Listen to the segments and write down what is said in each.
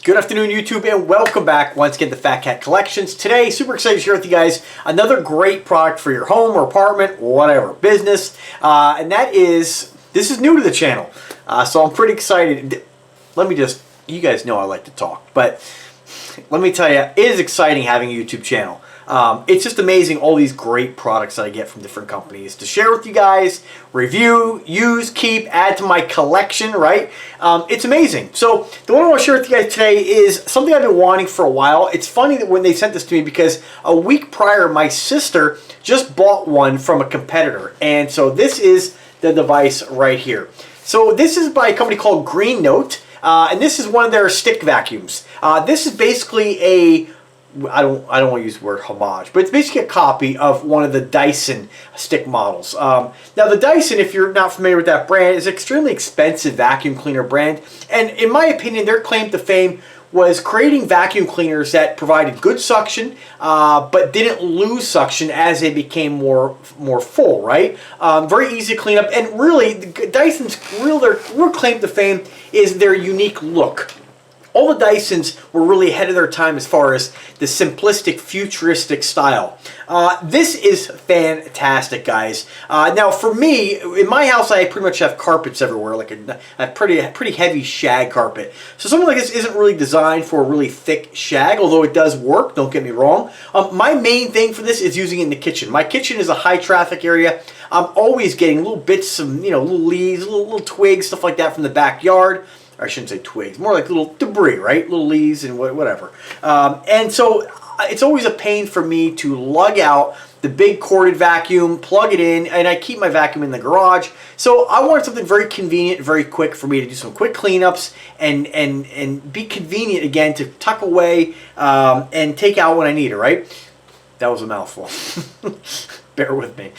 Good afternoon, YouTube, and welcome back once again to Fat Cat Collections. Today, super excited to share with you guys another great product for your home or apartment or whatever, business. And that is, this is new to the channel. So I'm pretty excited. You guys know I like to talk, but let me tell you, it is exciting having a YouTube channel. It's just amazing all these great products that I get from different companies to share with you guys, review, use, keep, add to my collection, right? It's amazing. So the one I want to share with you guys today is something I've been wanting for a while. It's funny that when they sent this to me because a week prior my sister just bought one from a competitor, and so this is the device right here. So this is by a company called Greennote, and this is one of their stick vacuums. This is basically a I don't want to use the word homage, but it's basically a copy of one of the Dyson stick models. Now the Dyson, if you're not familiar with that brand, is an extremely expensive vacuum cleaner brand. And in my opinion, their claim to fame was creating vacuum cleaners that provided good suction, but didn't lose suction as they became more full, right? Very easy to clean up. And really, Dyson's their real claim to fame is their unique look. All the Dysons were really ahead of their time as far as the simplistic, futuristic style. This is fantastic, guys. Now, for me, in my house, I pretty much have carpets everywhere, like a pretty heavy shag carpet. So something like this isn't really designed for a really thick shag, although it does work, don't get me wrong. My main thing for this is using it in the kitchen. My kitchen is a high traffic area. I'm always getting little bits of, little leaves, little twigs, stuff like that from the backyard. Or I shouldn't say twigs, more like little debris, right? Little leaves and whatever. And so it's always a pain for me to lug out the big corded vacuum, plug it in, and I keep my vacuum in the garage. So I wanted something very convenient, very quick for me to do some quick cleanups and be convenient again to tuck away and take out when I need it, right? That was a mouthful. Bear with me.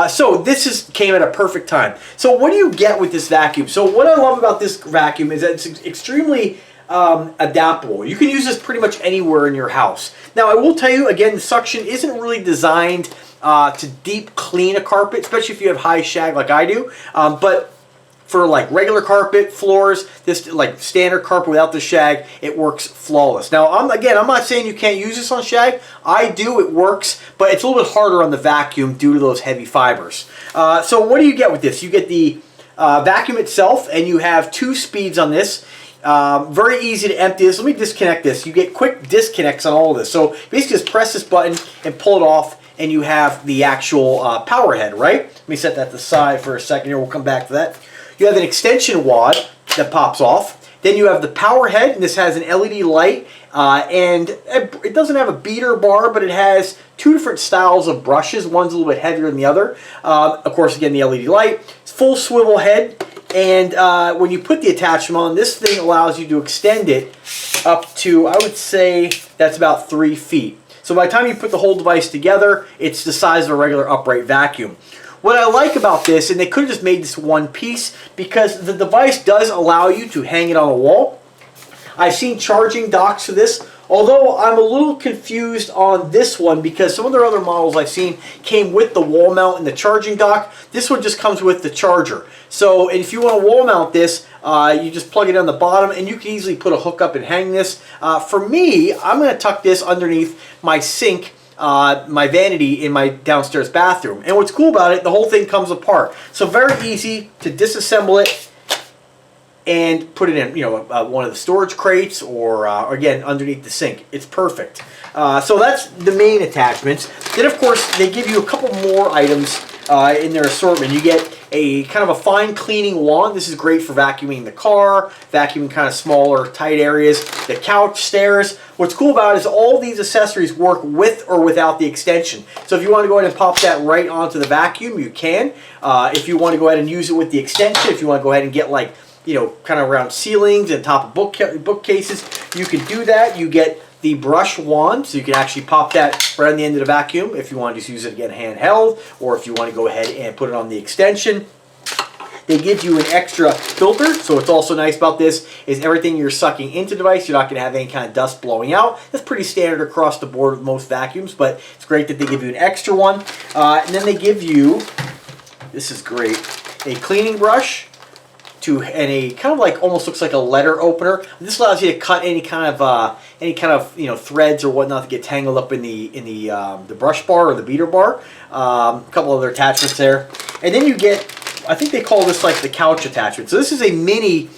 So this came at a perfect time. So what do you get with this vacuum? So what I love about this vacuum is that it's extremely adaptable. You can use this pretty much anywhere in your house. Now I will tell you again, the suction isn't really designed to deep clean a carpet, especially if you have high shag like I do. But for like regular carpet, floors, this like standard carpet without the shag, it works flawless. Now, I'm not saying you can't use this on shag. I do, it works, but it's a little bit harder on the vacuum due to those heavy fibers. So what do you get with this? You get the vacuum itself, and you have 2 speeds on this. Very easy to empty this. Let me disconnect this. You get quick disconnects on all of this. So basically just press this button and pull it off, and you have the actual power head, right? Let me set that to the side for a second here. We'll come back to that. You have an extension wad that pops off. Then you have the power head, and this has an LED light, and it doesn't have a beater bar, but it has 2 different styles of brushes. One's a little bit heavier than the other. Of course, again, the LED light. It's full swivel head, and when you put the attachment on, this thing allows you to extend it up to, I would say, that's about 3 feet. So by the time you put the whole device together, it's the size of a regular upright vacuum. What I like about this, and they could have just made this one piece, because the device does allow you to hang it on a wall. I've seen charging docks for this, although I'm a little confused on this one because some of their other models I've seen came with the wall mount and the charging dock. This one just comes with the charger. So if you want to wall mount this, you just plug it on the bottom, and you can easily put a hook up and hang this. For me, I'm going to tuck this underneath my sink, my vanity in my downstairs bathroom. And what's cool about it, the whole thing comes apart. So very easy to disassemble it and put it in, one of the storage crates or again, underneath the sink. It's perfect. So that's the main attachments. Then of course, they give you a couple more items in their assortment. You get a kind of a fine cleaning wand. This is great for vacuuming the car, vacuuming kind of smaller, tight areas, the couch, stairs. What's cool about it is all these accessories work with or without the extension. So if you want to go ahead and pop that right onto the vacuum, you can. If you want to go ahead and use it with the extension, if you want to go ahead and get like, kind of around ceilings and top of bookcases, you can do that. You get the brush wand, so you can actually pop that right on the end of the vacuum if you want to just use it again handheld, or if you want to go ahead and put it on the extension. They give you an extra filter, so what's also nice about this is everything you're sucking into the device, you're not going to have any kind of dust blowing out. That's pretty standard across the board with most vacuums, but it's great that they give you an extra one. And then they give you, this is great, a cleaning brush, and a kind of like almost looks like a letter opener. This allows you to cut any kind of threads or whatnot that get tangled up in the brush bar or the beater bar. A couple other attachments there, and then you get, I think they call this like the couch attachment. So this is a mini,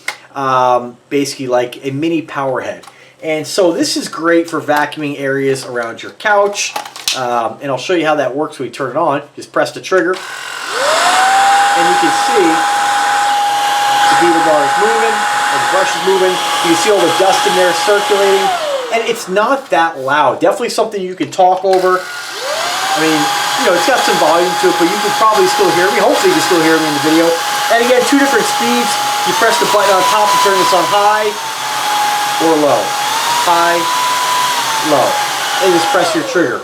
basically like a mini power head. And so this is great for vacuuming areas around your couch. And I'll show you how that works when we turn it on. Just press the trigger. And you can see the beater bar is moving, and the brush is moving. You can see all the dust in there circulating. And it's not that loud. Definitely something you can talk over. I mean, it's got some volume to it, but you can probably still hear me. Hopefully you can still hear me in the video. And again, 2 different speeds. You press the button on top to turn this on high or low. High, low, and just press your trigger.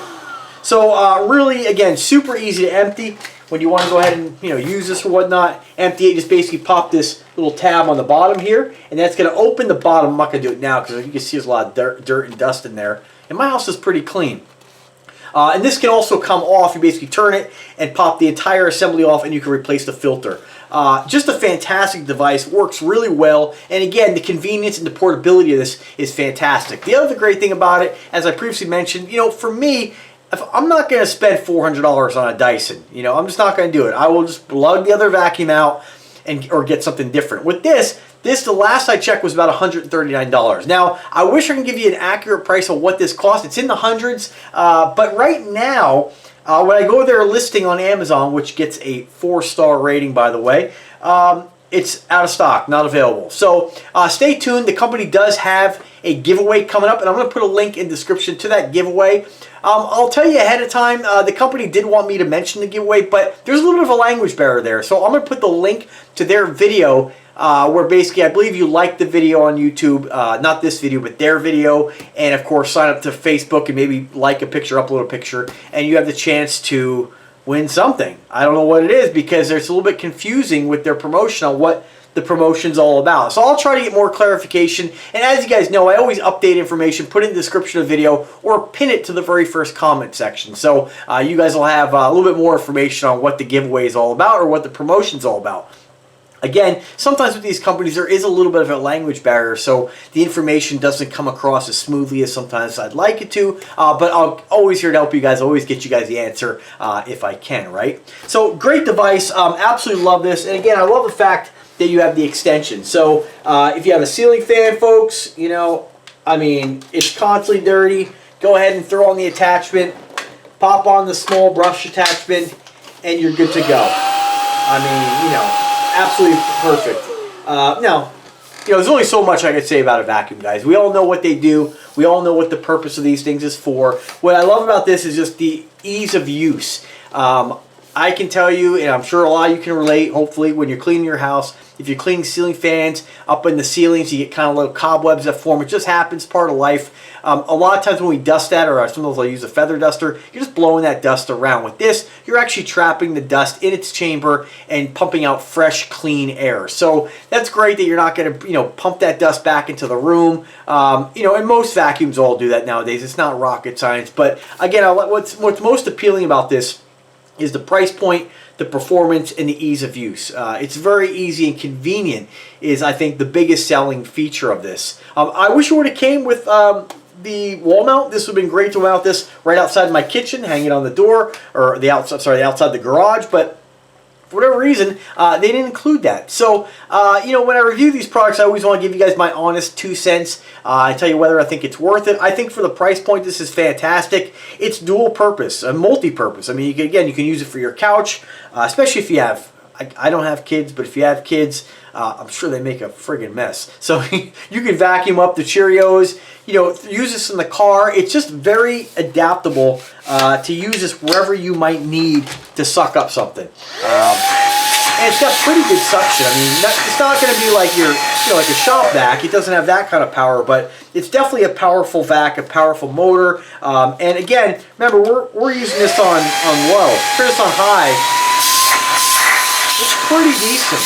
So really, again, super easy to empty. When you want to go ahead and use this or whatnot, empty it. Just basically pop this little tab on the bottom here, and that's going to open the bottom. I'm not going to do it now because you can see there's a lot of dirt and dust in there. And my house is pretty clean. And this can also come off. You basically turn it and pop the entire assembly off, and you can replace the filter. Just a fantastic device, works really well, and again, the convenience and the portability of this is fantastic. The other great thing about it, as I previously mentioned, for me, if I'm not going to spend $400 on a Dyson. I'm just not going to do it. I will just plug the other vacuum out or get something different. With this, the last I checked was about $139. Now, I wish I could give you an accurate price of what this costs. It's in the hundreds, but right now, when I go there listing on Amazon, which gets a 4-star rating, by the way, it's out of stock, not available. So stay tuned. The company does have a giveaway coming up, and I'm going to put a link in the description to that giveaway. I'll tell you ahead of time, the company did want me to mention the giveaway, but there's a little bit of a language barrier there. So I'm going to put the link to their video where basically I believe you like the video on YouTube, not this video, but their video, and of course sign up to Facebook and maybe like a picture, upload a picture, and you have the chance to win something. I don't know what it is because it's a little bit confusing with their promotion on what the promotion's all about. So I'll try to get more clarification, and as you guys know, I always update information, put it in the description of the video, or pin it to the very first comment section. So you guys will have a little bit more information on what the giveaway is all about or what the promotion's all about. Again, sometimes with these companies there is a little bit of a language barrier, so the information doesn't come across as smoothly as sometimes I'd like it to, but I'm always here to help you guys, always get you guys the answer if I can, right? So great device, absolutely love this, and again, I love the fact that you have the extension. So if you have a ceiling fan, folks, I mean, it's constantly dirty, go ahead and throw on the attachment, pop on the small brush attachment, and you're good to go. I mean, absolutely perfect. Now, there's only so much I could say about a vacuum, guys. We all know what they do. We all know what the purpose of these things is for. What I love about this is just the ease of use. I can tell you, and I'm sure a lot of you can relate, hopefully, when you're cleaning your house, if you're cleaning ceiling fans, up in the ceilings, you get kind of little cobwebs that form. It just happens, part of life. A lot of times when we dust that, or sometimes I'll use a feather duster, you're just blowing that dust around. With this, you're actually trapping the dust in its chamber and pumping out fresh, clean air. So that's great that you're not going to, pump that dust back into the room. And most vacuums all do that nowadays. It's not rocket science. But again, what's most appealing about this is the price point, the performance, and the ease of use. It's very easy and convenient is, I think, the biggest selling feature of this. I wish it would have came with the wall mount. This would have been great to mount this right outside my kitchen, hang it on the door, or outside the garage, but for whatever reason, they didn't include that. So, when I review these products, I always want to give you guys my honest 2 cents. I tell you whether I think it's worth it. I think for the price point, this is fantastic. It's dual purpose, multi-purpose. I mean, you can use it for your couch, especially if you have, I don't have kids, but if you have kids, I'm sure they make a friggin' mess. So you can vacuum up the Cheerios, use this in the car. It's just very adaptable to use this wherever you might need to suck up something. And it's got pretty good suction. I mean, it's not going to be like your, like a shop vac. It doesn't have that kind of power, but it's definitely a powerful vac, a powerful motor. And again, remember, we're using this on low. Turn this on high. It's pretty decent.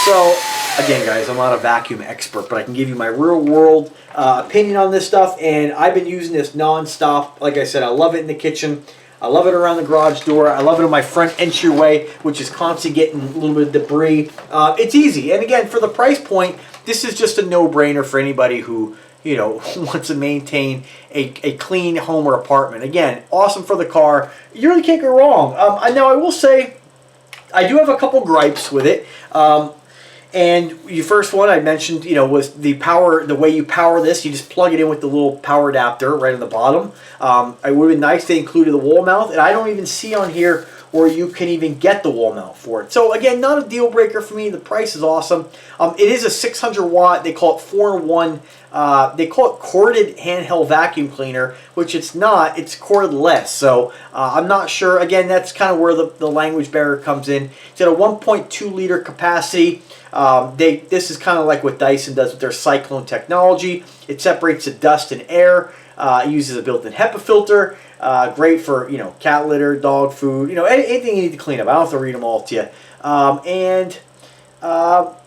So, again, guys, I'm not a vacuum expert, but I can give you my real-world opinion on this stuff, and I've been using this non-stop. Like I said, I love it in the kitchen. I love it around the garage door. I love it on my front entryway, which is constantly getting a little bit of debris. It's easy. And again, for the price point, this is just a no-brainer for anybody who, you know, wants to maintain a clean home or apartment. Again, awesome for the car. You really can't go wrong. Now, I will say, I do have a couple gripes with it. And your first one I mentioned, you know, was the power, the way you power this. You just plug it in with the little power adapter right on the bottom. It would have been nice they included the wall mount, and I don't even see on here where you can even get the wall mount for it. So again, not a deal breaker for me. The price is awesome. It is a 600 watt. They call it 4-in-1. They call it corded handheld vacuum cleaner, which it's not. It's cordless. So I'm not sure. Again, that's kind of where the language barrier comes in. It's at a 1.2 liter capacity. This is kind of like what Dyson does with their Cyclone technology. It separates the dust and air. It uses a built-in HEPA filter. Great for, you know, cat litter, dog food, you know, anything you need to clean up. I don't have to read them all to you.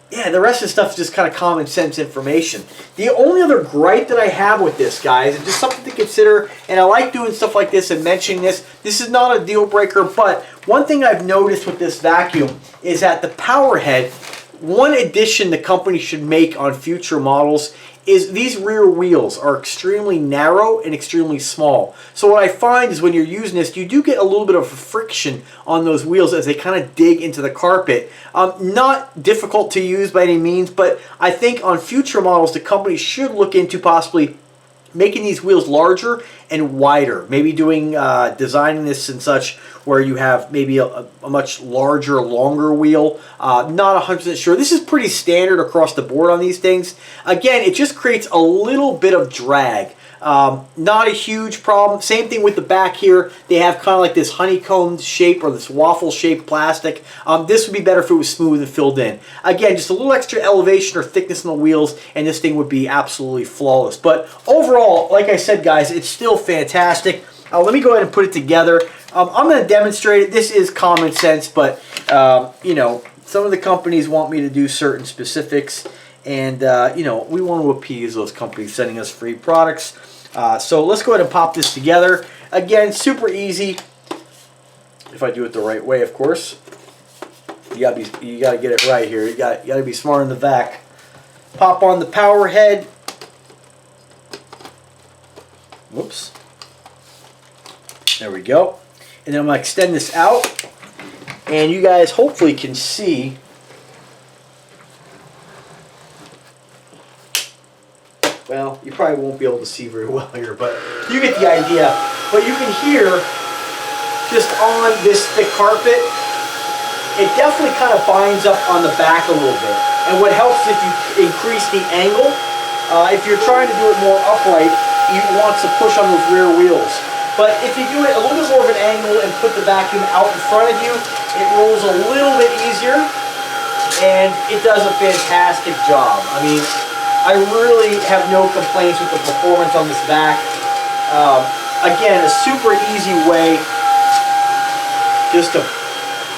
Yeah, the rest of the stuff is just kind of common sense information. The only other gripe that I have with this, guys, is just something to consider, and I like doing stuff like this and mentioning this. This is not a deal breaker, but one thing I've noticed with this vacuum is that the power head, one addition the company should make on future models is these rear wheels are extremely narrow and extremely small. So what I find is when you're using this, you do get a little bit of friction on those wheels as they kind of dig into the carpet. Not difficult to use by any means, but I think on future models, the company should look into possibly making these wheels larger and wider. Maybe doing, designing this and such where you have maybe a much larger, longer wheel. Not 100% sure. This is pretty standard across the board on these things. Again, it just creates a little bit of drag. Not a huge problem. Same thing with the back here. They have kind of like this honeycomb shape or this waffle shaped plastic. This would be better if it was smooth and filled in. Again, just a little extra elevation or thickness in the wheels and this thing would be absolutely flawless. But overall, like I said, guys, it's still fantastic. Let me go ahead and put it together. I'm going to demonstrate it. This is common sense, but you know, some of the companies want me to do certain specifics. And, you know, we want to appease those companies sending us free products. So let's go ahead and pop this together. Again, super easy. If I do it the right way, of course. You gotta get it right here. You gotta be smart in the vac. Pop on the power head. Whoops. There we go. And then I'm gonna extend this out. And you guys hopefully can see. Well, you probably won't be able to see very well here, but you get the idea. But you can hear, just on this thick carpet, it definitely kind of binds up on the back a little bit. And what helps if you increase the angle, if you're trying to do it more upright, you want to push on those rear wheels. But if you do it a little bit more of an angle and put the vacuum out in front of you, it rolls a little bit easier, and it does a fantastic job. I mean, I really have no complaints with the performance on this vac. Again, a super easy way just to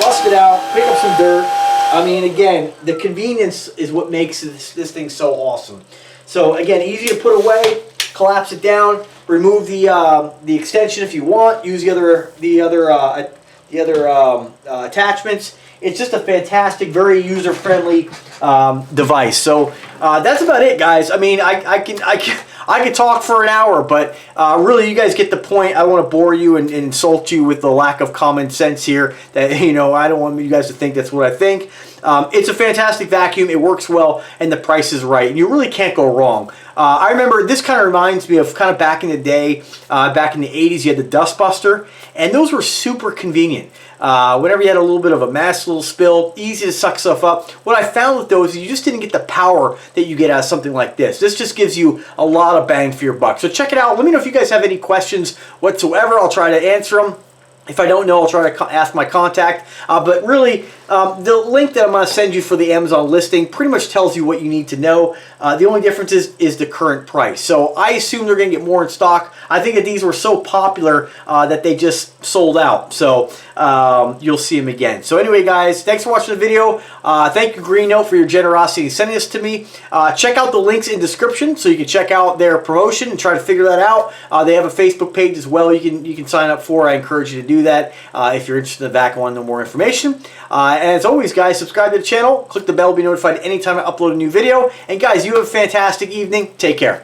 bust it out, pick up some dirt. I mean, again, the convenience is what makes this thing so awesome. So again, easy to put away, collapse it down, remove the extension if you want, use the other attachments. It's just a fantastic, very user-friendly device. So that's about it, guys. I mean, I could talk for an hour, but really, you guys get the point. I don't want to bore you and insult you with the lack of common sense here. That, you know, I don't want you guys to think that's what I think. It's a fantastic vacuum. It works well, and the price is right. And you really can't go wrong. I remember this kind of reminds me of kind of back in the day, back in the 80s, you had the Dust Buster, and those were super convenient. Whenever you had a little bit of a mess, a little spill, easy to suck stuff up. What I found with those is you just didn't get the power that you get out of something like this. This just gives you a lot of bang for your buck. So check it out. Let me know if you guys have any questions whatsoever. I'll try to answer them. If I don't know, I'll try to ask my contact. But really, the link that I'm going to send you for the Amazon listing pretty much tells you what you need to know. The only difference is the current price. So I assume they're going to get more in stock. I think that these were so popular that they just sold out. So you'll see them again. So anyway, guys, thanks for watching the video. Thank you, Greennote, for your generosity in sending this to me. Check out the links in description so you can check out their promotion and try to figure that out. They have a Facebook page as well you can sign up for. I encourage you to do that if you're interested in the back and want to know more information. And as always, guys, subscribe to the channel. Click the bell to be notified anytime I upload a new video. And guys, you have a fantastic evening. Take care.